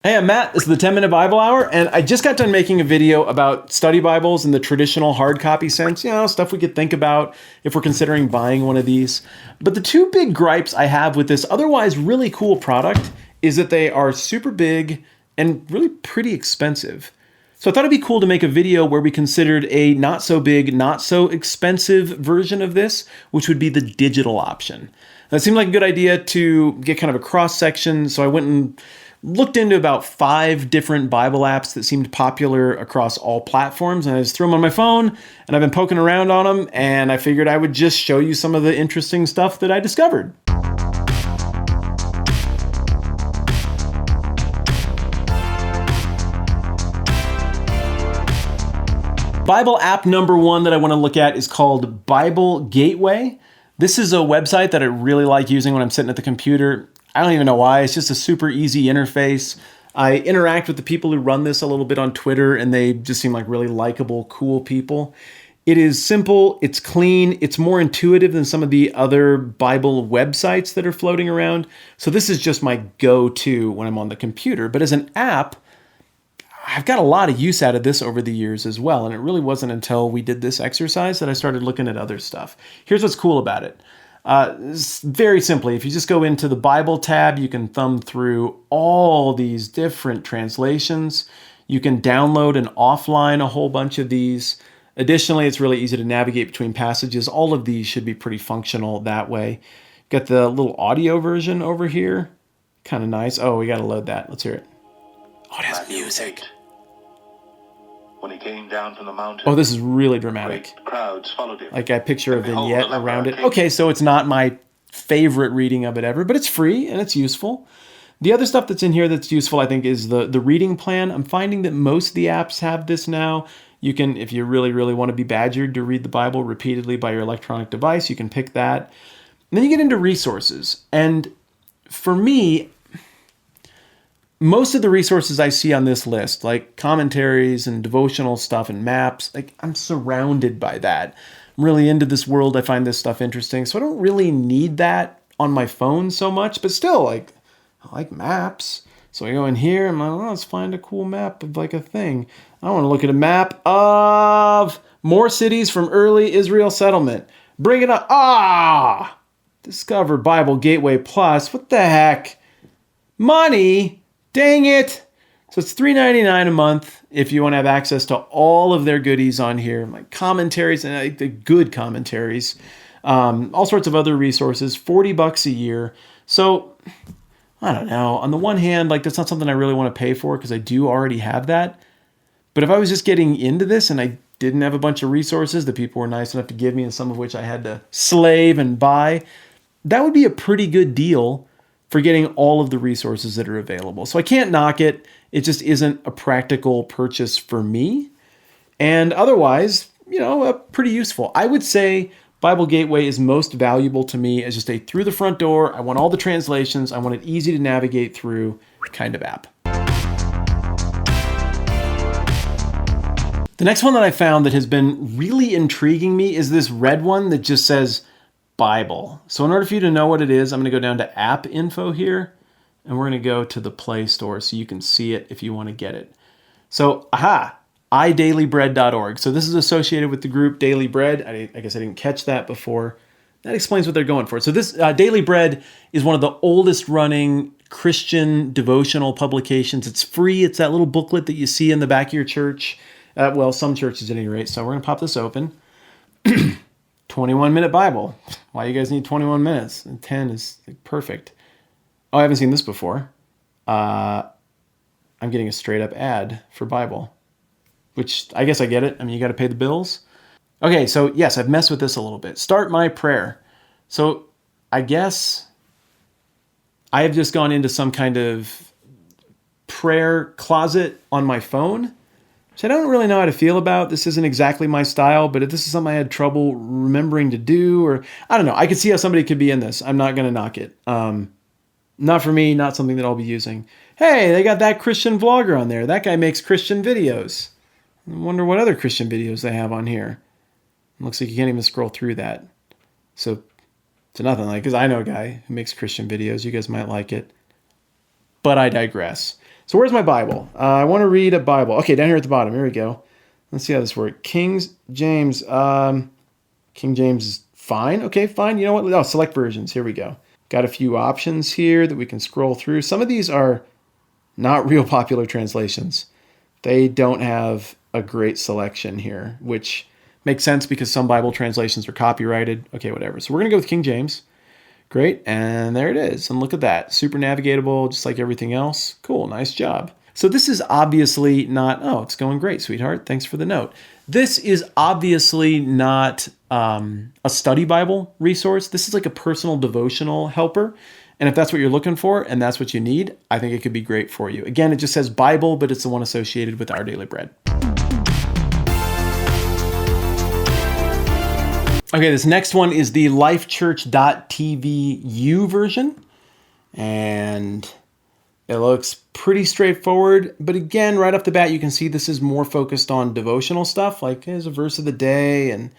Hey, I'm Matt. This is the 10-Minute Bible Hour, and I just got done making a video about study Bibles in the traditional hard copy sense, stuff we could think about if we're considering buying one of these. But the two big gripes I have with this otherwise really cool product is that they are super big and really pretty expensive. So I thought it'd be cool to make a video where we considered a not so big, not so expensive version of this, which would be the digital option. That seemed like a good idea to get kind of a cross section, so I went and looked into about 5 different Bible apps that seemed popular across all platforms, and I just threw them on my phone, and I've been poking around on them, and I figured I would just show you some of the interesting stuff that I discovered. Bible app number 1 that I want to look at is called Bible Gateway. This is a website that I really like using when I'm sitting at the computer. I don't even know why. It's just a super easy interface. I interact with the people who run this a little bit on Twitter, and they just seem like really likable, cool people. It is simple, it's clean, it's more intuitive than some of the other Bible websites that are floating around. So this is just my go-to when I'm on the computer. But as an app, I've got a lot of use out of this over the years as well, and it really wasn't until we did this exercise that I started looking at other stuff. Here's what's cool about it. Very simply, if you just go into the Bible tab, you can thumb through all these different translations. You can download and offline a whole bunch of these. Additionally, it's really easy to navigate between passages. All of these should be pretty functional that way. Got the little audio version over here. Kind of nice. Oh, we got to load that. Let's hear it. Oh, it has music. When he came down from the mountain, oh, this is really dramatic. Great crowds followed him. Like I picture a vignette around it. Okay, so it's not my favorite reading of it ever, but it's free and it's useful. The other stuff that's in here that's useful, I think, is the reading plan. I'm finding that most of the apps have this now. You can, if you really, really want to be badgered to read the Bible repeatedly by your electronic device, you can pick that. And then you get into resources. And for me, most of the resources I see on this list, like commentaries and devotional stuff and maps, like I'm surrounded by that. I'm really into this world. I find this stuff interesting. So I don't really need that on my phone so much, but still, like, I like maps. So I go in here and I'm like, oh, let's find a cool map of like a thing. I want to look at a map of more cities from early Israel settlement. Bring it up. Discover Bible Gateway Plus. What the heck? Money? Dang it. So it's $3.99 a month if you want to have access to all of their goodies on here, like commentaries and the good commentaries, all sorts of other resources, $40 a year. So I don't know. On the one hand, like that's not something I really want to pay for because I do already have that. But if I was just getting into this and I didn't have a bunch of resources that people were nice enough to give me and some of which I had to slave and buy, that would be a pretty good deal for getting all of the resources that are available. So I can't knock it. It just isn't a practical purchase for me. And otherwise, pretty useful. I would say Bible Gateway is most valuable to me as just a through the front door. I want all the translations. I want it easy to navigate through kind of app. The next one that I found that has been really intriguing me is this red one that just says Bible. So in order for you to know what it is, I'm going to go down to app info here, and we're going to go to the Play Store so you can see it if you want to get it. So, idailybread.org. So this is associated with the group Daily Bread. I guess I didn't catch that before. That explains what they're going for. So this Daily Bread is one of the oldest running Christian devotional publications. It's free. It's that little booklet that you see in the back of your church. Well, some churches at any rate. So we're going to pop this open. 21-minute Bible. Why you guys need 21 minutes? And 10 is perfect. Oh, I haven't seen this before. I'm getting a straight up ad for Bible, which I guess I get it. I mean, you got to pay the bills. Okay, so yes, I've messed with this a little bit. Start my prayer. So I guess I have just gone into some kind of prayer closet on my phone, which I don't really know how to feel about. This isn't exactly my style, but if this is something I had trouble remembering to do, or I don't know, I could see how somebody could be in this. I'm not going to knock it. Not for me, not something that I'll be using. Hey, they got that Christian vlogger on there. That guy makes Christian videos. I wonder what other Christian videos they have on here. It looks like you can't even scroll through that. So to nothing, like, because I know a guy who makes Christian videos. You guys might like it. But I digress. So where's my Bible? I want to read a Bible. Okay, down here at the bottom. Here we go. Let's see how this works. King James. King James is fine. Okay, fine. You know what? Oh, select versions. Here we go. Got a few options here that we can scroll through. Some of these are not real popular translations. They don't have a great selection here, which makes sense because some Bible translations are copyrighted. Okay, whatever. So we're going to go with King James. Great. And there it is. And look at that. Super navigatable, just like everything else. Cool. Nice job. So this is obviously not, oh, it's going great, sweetheart. Thanks for the note. This is obviously not a study Bible resource. This is like a personal devotional helper. And if that's what you're looking for and that's what you need, I think it could be great for you. Again, it just says Bible, but it's the one associated with Our Daily Bread. Okay, this next one is the lifechurch.tv U version. And it looks pretty straightforward. But again, right off the bat, you can see this is more focused on devotional stuff. Like here's a verse of the day and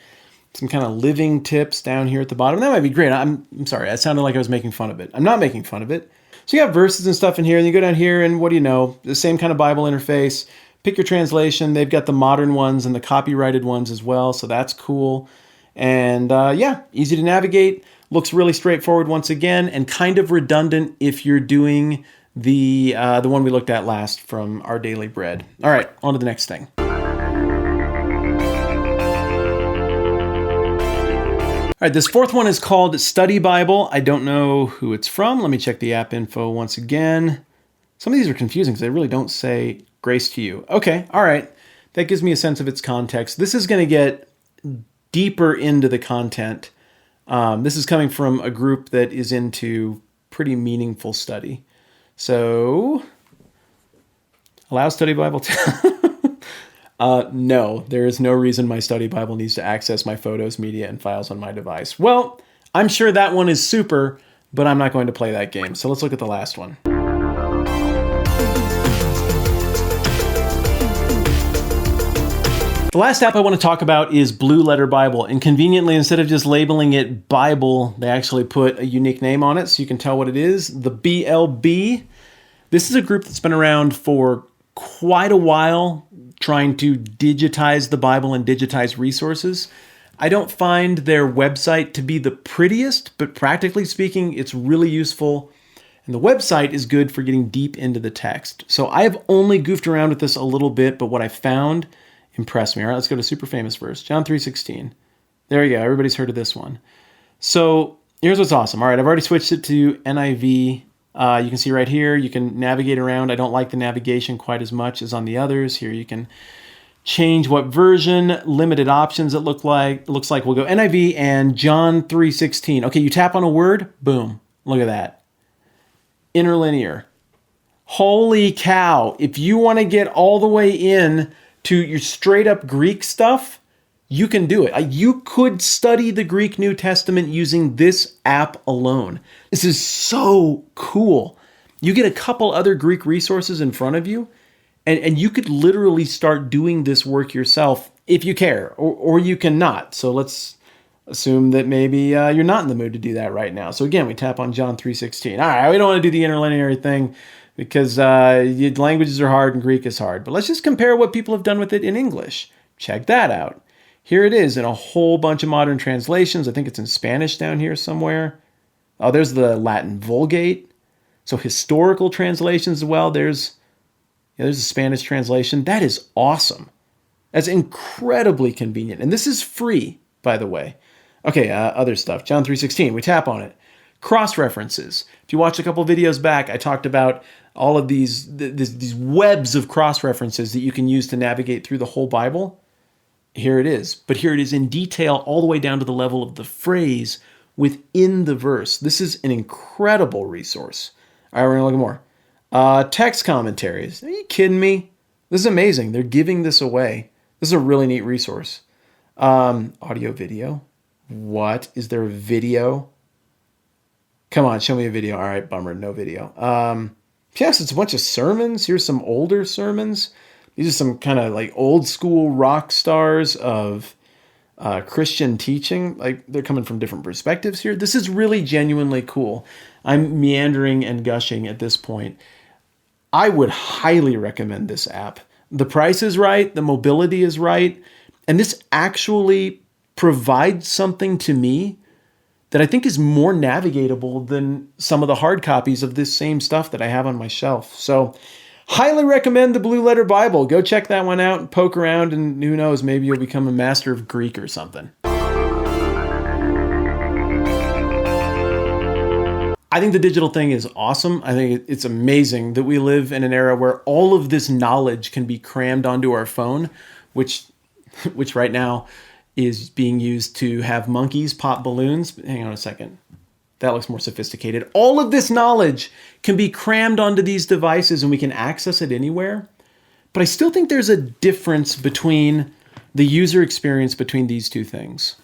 some kind of living tips down here at the bottom. That might be great. I'm sorry. I sounded like I was making fun of it. I'm not making fun of it. So you have verses and stuff in here. And you go down here and what do you know? The same kind of Bible interface. Pick your translation. They've got the modern ones and the copyrighted ones as well. So that's cool. And yeah, easy to navigate. Looks really straightforward once again, and kind of redundant if you're doing the one we looked at last from Our Daily Bread. All right, on to the next thing. All right, this fourth one is called Study Bible. I don't know who it's from. Let me check the app info once again. Some of these are confusing because they really don't say grace to you. Okay, all right. That gives me a sense of its context. This is going to get deeper into the content. This is coming from a group that is into pretty meaningful study. So, allow study Bible to... no, there is no reason my study Bible needs to access my photos, media, and files on my device. Well, I'm sure that one is super, but I'm not going to play that game. So let's look at the last one. The last app I want to talk about is Blue Letter Bible. And conveniently, instead of just labeling it Bible, they actually put a unique name on it so you can tell what it is. The BLB. This is a group that's been around for quite a while, trying to digitize the Bible and digitize resources. I don't find their website to be the prettiest, but practically speaking, it's really useful. And the website is good for getting deep into the text. So I have only goofed around with this a little bit, but what I found impressed me. All right, let's go to super famous verse, John 3:16. There you go. Everybody's heard of this one. So here's what's awesome. All right, I've already switched it to NIV. You can see right here, you can navigate around. I don't like the navigation quite as much as on the others. Here you can change what version, limited options it looks like. We'll go NIV and John 3:16. Okay, you tap on a word, boom. Look at that. Interlinear. Holy cow. If you want to get all the way in to your straight up Greek stuff, you can do it. You could study the Greek New Testament using this app alone. This is so cool. You get a couple other Greek resources in front of you, and you could literally start doing this work yourself if you care, or you can not. So let's assume that maybe you're not in the mood to do that right now. So again, we tap on John 3:16. All right, we don't want to do the interlinear thing because languages are hard and Greek is hard. But let's just compare what people have done with it in English. Check that out. Here it is in a whole bunch of modern translations. I think it's in Spanish down here somewhere. Oh, there's the Latin Vulgate. So historical translations as well. There's a Spanish translation. That is awesome. That's incredibly convenient. And this is free, by the way. Okay, other stuff. John 3:16, we tap on it. Cross-references. If you watch a couple videos back, I talked about all of these webs of cross-references that you can use to navigate through the whole Bible. Here it is. But here it is in detail all the way down to the level of the phrase within the verse. This is an incredible resource. All right, we're going to look at more. Text commentaries. Are you kidding me? This is amazing. They're giving this away. This is a really neat resource. Audio, video. What? Is there a video? Come on, show me a video. All right, bummer, no video. Yes, it's a bunch of sermons. Here's some older sermons. These are some kind of like old school rock stars of Christian teaching. Like they're coming from different perspectives here. This is really genuinely cool. I'm meandering and gushing at this point. I would highly recommend this app. The price is right, the mobility is right, and this actually provides something to me that I think is more navigatable than some of the hard copies of this same stuff that I have on my shelf. So highly recommend the Blue Letter Bible. Go check that one out and poke around, and who knows, maybe you'll become a master of Greek or something. I think the digital thing is awesome. I think it's amazing that we live in an era where all of this knowledge can be crammed onto our phone, which right now is being used to have monkeys pop balloons. Hang on a second. That looks more sophisticated. All of this knowledge can be crammed onto these devices and we can access it anywhere. But I still think there's a difference between the user experience between these two things.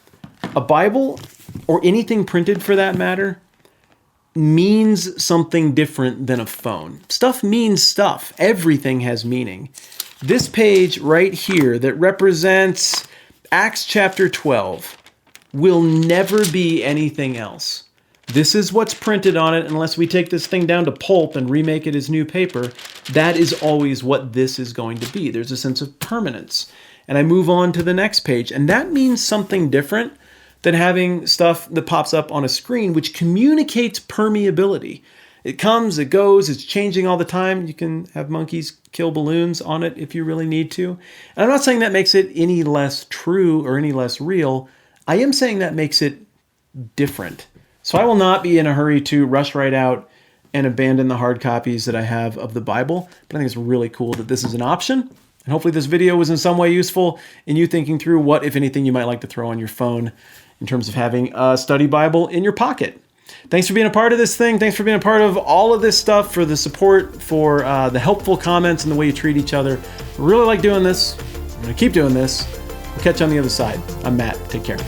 A Bible, or anything printed for that matter, means something different than a phone. Stuff means stuff. Everything has meaning. This page right here that represents Acts chapter 12 will never be anything else. This is what's printed on it unless we take this thing down to pulp and remake it as new paper. That is always what this is going to be. There's a sense of permanence. And I move on to the next page, and that means something different than having stuff that pops up on a screen, which communicates permeability. It comes, it goes, it's changing all the time. You can have monkeys kill balloons on it if you really need to. And I'm not saying that makes it any less true or any less real. I am saying that makes it different. So I will not be in a hurry to rush right out and abandon the hard copies that I have of the Bible. But I think it's really cool that this is an option. And hopefully this video was in some way useful in you thinking through what, if anything, you might like to throw on your phone in terms of having a study Bible in your pocket. Thanks for being a part of this thing. Thanks for being a part of all of this stuff, for the support, for the helpful comments and the way you treat each other. I really like doing this. I'm going to keep doing this. We'll catch you on the other side. I'm Matt. Take care.